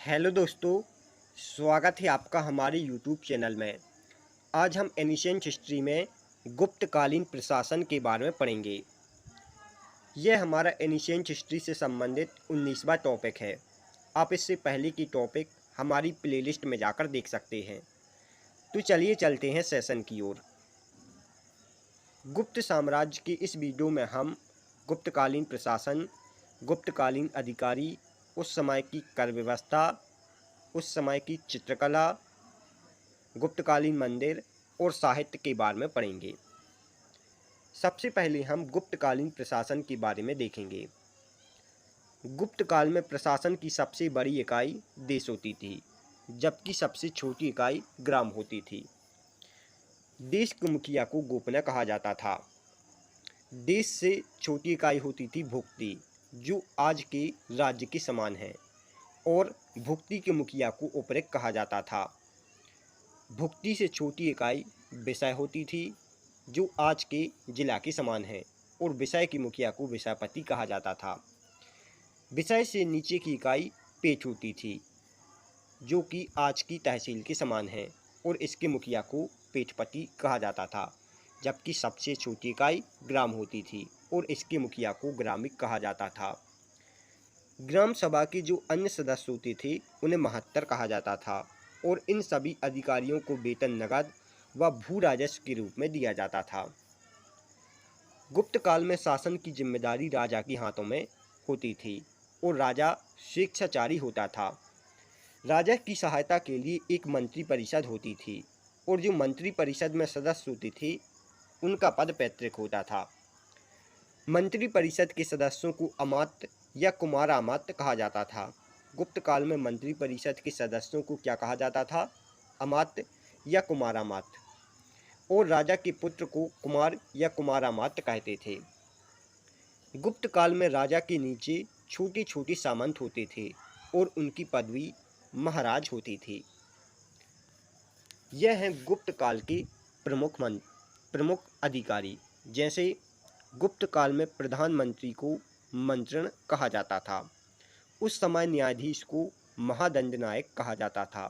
Hello दोस्तों, स्वागत है आपका हमारे यूट्यूब चैनल में। आज हम एनिशिएंट हिस्ट्री में गुप्तकालीन प्रशासन के बारे में पढ़ेंगे। यह हमारा एनिशिएंट हिस्ट्री से संबंधित 19वां टॉपिक है। आप इससे पहले की टॉपिक हमारी प्लेलिस्ट में जाकर देख सकते हैं। तो चलिए चलते हैं सेशन की ओर। गुप्त साम्राज्य के इस वीडियो में हम गुप्तकालीन प्रशासन, गुप्तकालीन अधिकारी, उस समय की कर व्यवस्था, उस समय की चित्रकला, गुप्तकालीन मंदिर और साहित्य के बारे में पढ़ेंगे। सबसे पहले हम गुप्तकालीन प्रशासन के बारे में देखेंगे। गुप्त काल में प्रशासन की सबसे बड़ी इकाई देश होती थी, जबकि सबसे छोटी इकाई ग्राम होती थी। देश के मुखिया को गोपनीय कहा जाता था। देश से छोटी इकाई होती थी भुक्ति, जो आज के राज्य के समान है, और भुक्ति के मुखिया को उपरिक्त कहा जाता था। भुक्ति से छोटी इकाई विषय होती थी, जो आज के जिला के समान है, और विषय के मुखिया को विषयपति कहा जाता था। विषय से नीचे की इकाई पेठ होती थी, जो कि आज की तहसील के समान है, और इसके मुखिया को पेठपति कहा जाता था। जबकि सबसे छोटी इकाई ग्राम होती थी, और इसके मुखिया को ग्रामिक कहा जाता था। ग्राम सभा के जो अन्य सदस्य होते थे उन्हें महत्तर कहा जाता था, और इन सभी अधिकारियों को वेतन नगद व भू राजस्व के रूप में दिया जाता था। गुप्त काल में शासन की जिम्मेदारी राजा के हाथों में होती थी, और राजा स्वेच्छाचारी होता था। राजा की सहायता के लिए एक मंत्री परिषद होती थी, और जो मंत्री परिषद में सदस्य होते थे उनका पद पैतृक होता था। मंत्री परिषद के सदस्यों को अमात्य या कुमार अमात्य कहा जाता था। गुप्त काल में मंत्री परिषद के सदस्यों को क्या कहा जाता था? अमात्य या कुमार अमात्य, और राजा के पुत्र को कुमार या कुमार अमात्य कहते थे। गुप्त काल में राजा के नीचे छोटे छोटे सामंत होते थे, और उनकी पदवी महाराज होती थी। यह हैं गुप्त काल के प्रमुख अधिकारी। जैसे गुप्त काल में प्रधानमंत्री को मंत्रण कहा जाता था। उस समय न्यायाधीश को महादंड नायक कहा जाता था।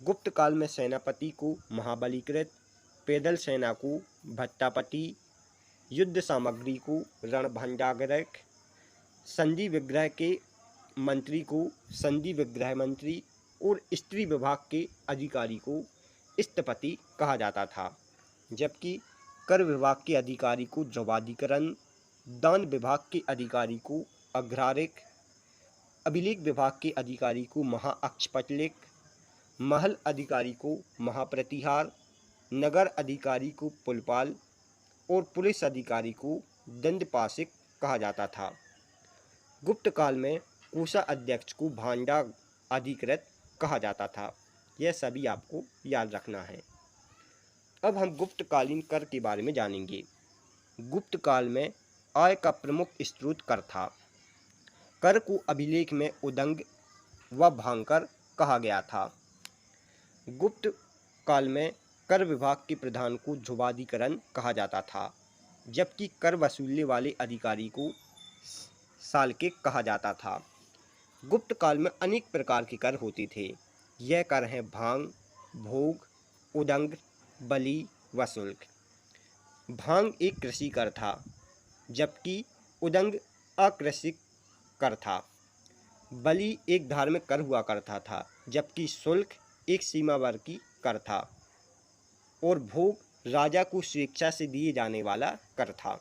गुप्त काल में सेनापति को महाबलीकृत, पैदल सेना को भट्टापति, युद्ध सामग्री को रणभंडारक, संधि विग्रह के मंत्री को संधि विग्रह मंत्री, और स्त्री विभाग के अधिकारी को स्थपति कहा जाता था। जबकि कर विभाग के अधिकारी को द्रवाधिकरण, दान विभाग के अधिकारी को अग्रारिक, अभिलेख विभाग के अधिकारी को महाअक्षपटलिक, महल अधिकारी को महाप्रतिहार, नगर अधिकारी को पुलपाल, और पुलिस अधिकारी को दंडपाशिक कहा जाता था। गुप्त काल में कोषाध्यक्ष को भांडा अधिकृत कहा जाता था। यह सभी आपको याद रखना है। अब हम गुप्तकालीन कर के बारे में जानेंगे। गुप्त काल में आय का प्रमुख स्रोत कर था। कर को अभिलेख में उदंग व भांकर कहा गया था। गुप्त काल में कर विभाग के प्रधान को ध्रुवाधिकरण कहा जाता था, जबकि कर वसूलने वाले अधिकारी को साल्किक कहा जाता था। गुप्त काल में अनेक प्रकार के कर होते थे। यह कर हैं भांग, भोग, उदंग, बलि व शुल्क। भांग एक कृषि कर था, जबकि उदंग अकृषि कर था। बलि एक धार्मिक कर हुआ करता था, जबकि शुल्क एक सीमावर्ती कर था, और भोग राजा को स्वेच्छा से दिए जाने वाला कर था।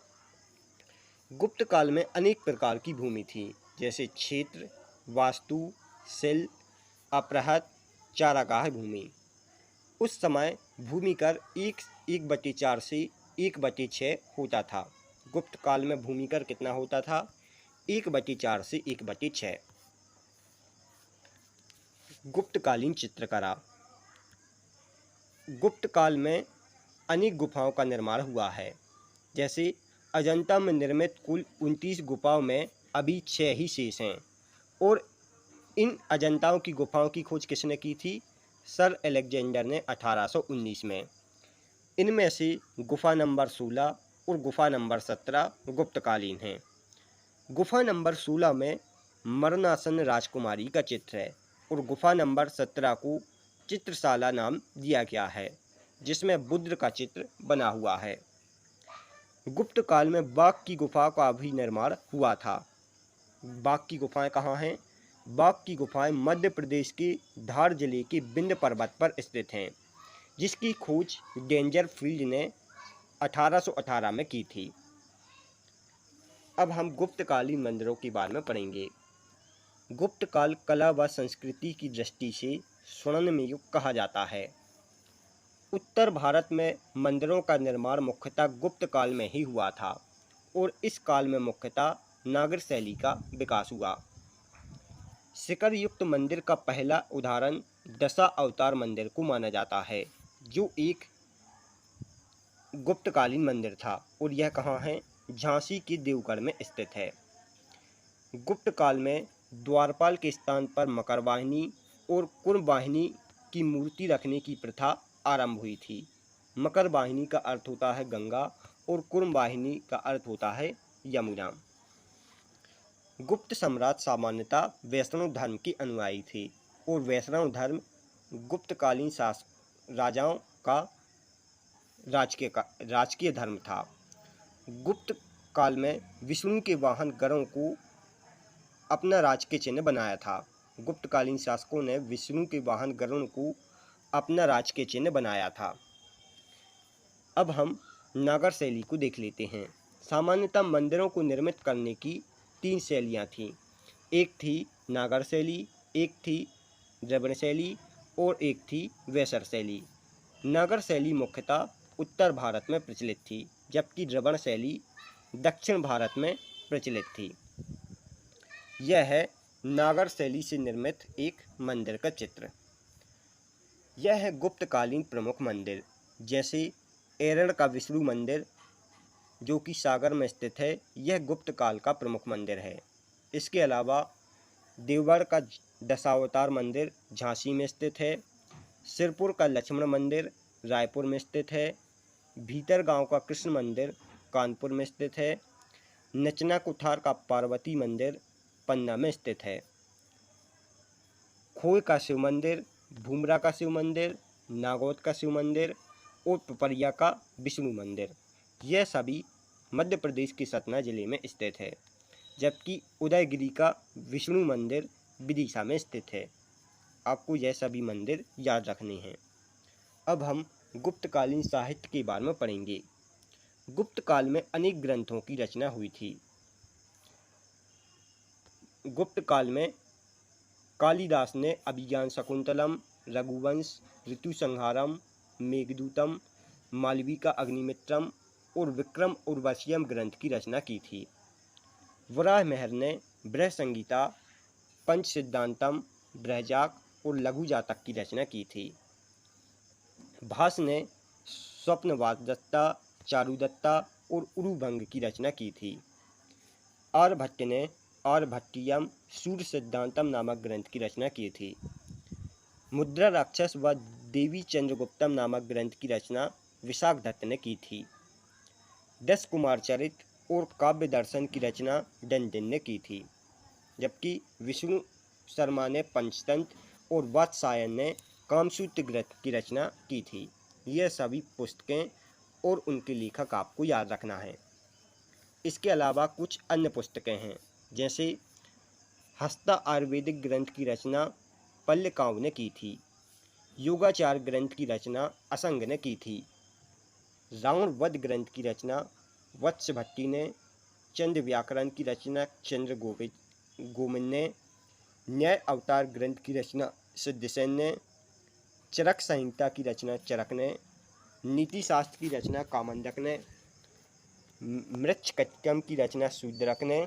गुप्त काल में अनेक प्रकार की भूमि थी, जैसे क्षेत्र, वास्तु, शिल, अपरहत, चारागाह भूमि। उस समय भूमि कर 1/4 से 1/6 होता था। गुप्त काल में भूमि कर कितना होता था? 1/4 से 1/6। गुप्तकालीन चित्रकला। गुप्त काल में अनेक गुफाओं का निर्माण हुआ है। जैसे अजंता में निर्मित कुल 29 गुफाओं में अभी 6 ही शेष हैं, और इन अजंताओं की गुफाओं की खोज किसने की थी? सर अलेक्जेंडर ने 1819 में। इनमें से गुफा नंबर 16 और गुफा नंबर 17 गुप्तकालीन हैं। गुफा नंबर 16 में मरणासन राजकुमारी का चित्र है और गुफा नंबर 17 को चित्रशाला नाम दिया गया है, जिसमें बुद्ध का चित्र बना हुआ है। गुप्त काल में बाघ की गुफा का भी निर्माण हुआ था। बाघ की गुफाएं कहाँ हैं? बाघ की गुफाएं मध्य प्रदेश के धार जिले के विंध्य पर्वत पर स्थित हैं, जिसकी खोज डेंजर फील्ड ने 1818 में की थी। अब हम गुप्तकालीन मंदिरों के बारे में पढ़ेंगे। गुप्त काल कला व संस्कृति की दृष्टि से स्वर्णिम युग कहा जाता है। उत्तर भारत में मंदिरों का निर्माण मुख्यतः गुप्त काल में ही हुआ था और इस काल में मुख्यतः नागर शैली का विकास हुआ। शिखर युक्त मंदिर का पहला उदाहरण दशा अवतार मंदिर को माना जाता है, जो एक गुप्तकालीन मंदिर था और यह कहाँ है? झांसी के देवगढ़ में स्थित है। गुप्त काल में द्वारपाल के स्थान पर मकर वाहिनी और कुंभ वाहिनी की मूर्ति रखने की प्रथा आरंभ हुई थी। मकर वाहिनी का अर्थ होता है गंगा और कुंभ वाहिनी का अर्थ होता है यमुना। गुप्त सम्राट सामान्यतः वैष्णव धर्म के अनुयायी थे और वैष्णव धर्म गुप्तकालीन राजाओं का राजकीय धर्म था। गुप्त काल में विष्णु के वाहन गरुड़ को अपना राजकीय चिन्ह बनाया था। गुप्तकालीन शासकों ने विष्णु के वाहन गरुड़ को अपना राजकीय चिन्ह बनाया था। अब हम नागर शैली को देख लेते हैं। सामान्यतः मंदिरों को निर्मित करने की 3 शैलियाँ थीं। एक थी नागर शैली, एक थी द्रविड़ शैली और एक थी वेसर शैली। नागर शैली मुख्यतः उत्तर भारत में प्रचलित थी, जबकि द्रविड़ शैली दक्षिण भारत में प्रचलित थी। यह है नागर शैली से निर्मित एक मंदिर का चित्र। यह है गुप्तकालीन प्रमुख मंदिर, जैसे एरड़ का विष्णु मंदिर जो कि सागर में स्थित है, यह गुप्त काल का प्रमुख मंदिर है। इसके अलावा देवगढ़ का दशावतार मंदिर झांसी में स्थित है। सिरपुर का लक्ष्मण मंदिर रायपुर में स्थित है। भीतरगांव का कृष्ण मंदिर कानपुर में स्थित है। नचना कुठार का पार्वती मंदिर पन्ना में स्थित है। खोए का शिव मंदिर, भूमरा का शिव मंदिर, नागौद का शिव मंदिर और पिपरिया का विष्णु मंदिर, यह सभी मध्य प्रदेश के सतना जिले में स्थित है, जबकि उदयगिरी का विष्णु मंदिर विदिशा में स्थित है। आपको यह सभी मंदिर याद रखने हैं। अब हम गुप्तकालीन साहित्य के बारे में पढ़ेंगे। गुप्त काल में अनेक ग्रंथों की रचना हुई थी। गुप्त काल में कालिदास ने अभिज्ञान शकुंतलम, रघुवंश, ऋतुसंहारम, मेघदूतम, मालवी का अग्निमित्रम और विक्रम उर्वशीयम ग्रंथ की रचना की थी। वराह मेहर ने बृहद संगीता, पंच सिद्धांतम, बृहजाक और लघु जातक की रचना की थी। भास ने स्वप्नवासदत्ता, चारुदत्ता और उरुभंग की रचना की थी। आर्यभट्ट ने आर्यभट्टियम सूर्य सिद्धांतम नामक ग्रंथ की रचना की थी। मुद्रा राक्षस व देवी चंद्रगुप्तम नामक ग्रंथ की रचना विशाखदत्त ने की थी। 10 कुमार चरित और काव्य दर्शन की रचना डंडन ने की थी, जबकि विष्णु शर्मा ने पंचतंत्र और वात्सायन ने कामसूत्र ग्रंथ की रचना की थी। यह सभी पुस्तकें और उनके लेखक आपको याद रखना है। इसके अलावा कुछ अन्य पुस्तकें हैं, जैसे हस्ता आयुर्वेदिक ग्रंथ की रचना पल्लकांव ने की थी। योगाचार ग्रंथ की रचना असंग ने की थी। रावण वध ग्रंथ की रचना वत्स भट्टी ने। चंद्र व्याकरण की रचना चंद्र गोविंद ने। न्याय अवतार ग्रंथ की रचना सिद्धसेन ने। चरक संहिता की रचना चरक ने। नीति शास्त्र की रचना कामंडक ने। मृच्छकटिकम की रचना शूद्रक ने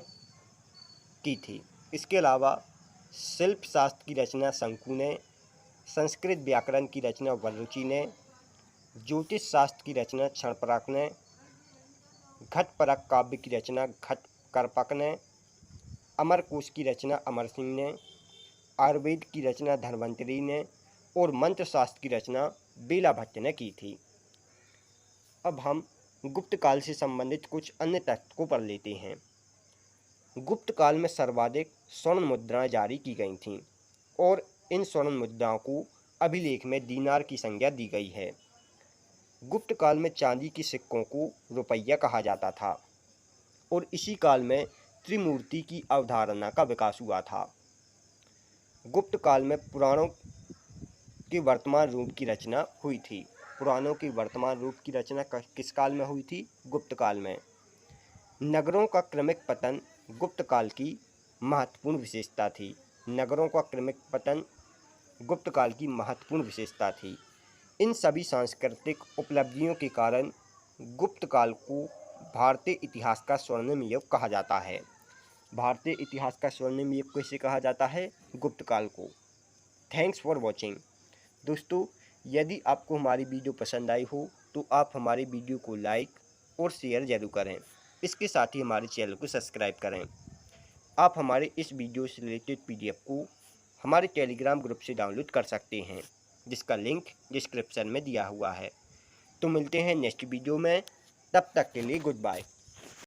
की थी। इसके अलावा शिल्प शास्त्र की रचना शंकु ने। संस्कृत व्याकरण की रचना वररुचि ने। ज्योतिष शास्त्र की रचना क्षणपरक ने। घटपरक काव्य की रचना घटकरपक ने। अमरकोश की रचना अमर सिंह ने। आयुर्वेद की रचना धन्वंतरी ने और मंत्र शास्त्र की रचना बेला भट्ट ने की थी। अब हम गुप्त काल से संबंधित कुछ अन्य तथ्य को पढ़ लेते हैं। गुप्त काल में सर्वाधिक स्वर्ण मुद्राएं जारी की गई थीं और इन स्वर्ण मुद्राओं को अभिलेख में दीनार की संज्ञा दी गई है। गुप्त काल में चांदी के सिक्कों को रुपया कहा जाता था और इसी काल में त्रिमूर्ति की अवधारणा का विकास हुआ था। गुप्त काल में पुराणों के वर्तमान रूप की रचना हुई थी। पुराणों के वर्तमान रूप की रचना किस काल में हुई थी? गुप्त काल में। नगरों का क्रमिक पतन गुप्त काल की महत्वपूर्ण विशेषता थी। नगरों का क्रमिक पतन गुप्त काल की महत्वपूर्ण विशेषता थी। इन सभी सांस्कृतिक उपलब्धियों के कारण गुप्त काल को भारतीय इतिहास का स्वर्णिम युग कहा जाता है। भारतीय इतिहास का स्वर्णिम युग कैसे कहा जाता है? गुप्त काल को। Thanks for watching. दोस्तों, यदि आपको हमारी वीडियो पसंद आई हो तो आप हमारी वीडियो को लाइक और शेयर जरूर करें। इसके साथ ही हमारे चैनल को सब्सक्राइब करें। आप हमारे इस वीडियो से रिलेटेड PDF को हमारे टेलीग्राम ग्रुप से डाउनलोड कर सकते हैं, जिसका लिंक डिस्क्रिप्शन में दिया हुआ है। तो मिलते हैं नेक्स्ट वीडियो में, तब तक के लिए गुड बाय।